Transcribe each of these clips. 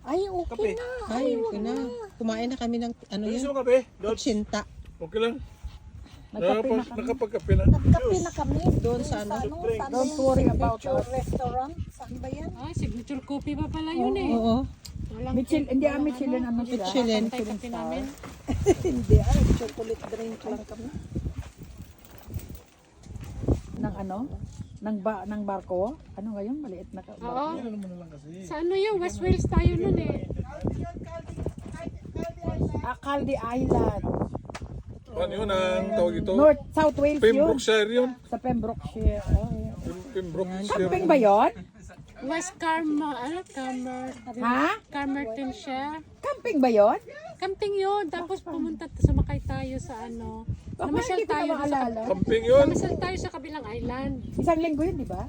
Ay, okay na. Ay, okay na. Kumain na kami ng ano Gusto yun? mo kape? Dodge? Kutsinta. Okay lang. Nagkape na kami. Nakapagkape na. Nagkape na kami. Doon sa ano? Don't worry about our restaurant. Saan ba yan? Ay, signature coffee pa pala yun eh. Oo. Walang Michelin, hindi Michelin ano siya. Michelin. kape namin. Hindi chocolate drink lang kami. Ng ano? Ng barko? Ano ngayon? Maliit na barko. Oo. Ano mo na lang kasi. Sa ano yun? West Wales tayo nun eh. Caldi Island. Ano yun ang tawag ito? South Wales yun. Pembrokeshire yun. Sa Pembrokeshire. Oh, yeah. Pembrokeshire. Camping ba yun? West Ha? Carmarthenshire. Camping ba yun? Camping yun. Tapos pumunta, sumakay tayo sa ano. Bakit Namasyal hindi ko na tayo. maalala? Camping yun. Namasyal tayo sa kabilang island. Isang linggo yun, di ba?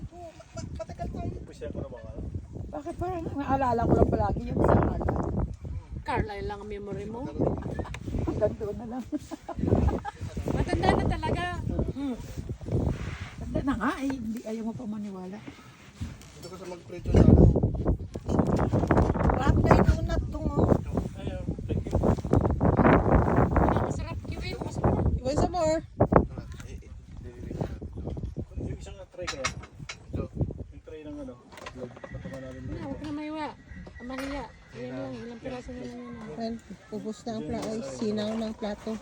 Bakit parang naalala ko lang palagi yung isang araw. Carlisle lang ang memory mo. Hanggang doon na lang. Matanda na talaga. Tanda na nga, hindi ayaw mo pa maniwala. Ito ka sa magprecho sa ano. Bakit na inunat itong Masarap kiwin. Masarap. You want some more? Yung isang tray kaya. Ito. Yung tray ng ano. Patama namin. Huwag na maiwa. Mahiya. Yan lang. Ilang piraso na lang yun. And ubos na ang sinaw ng plato.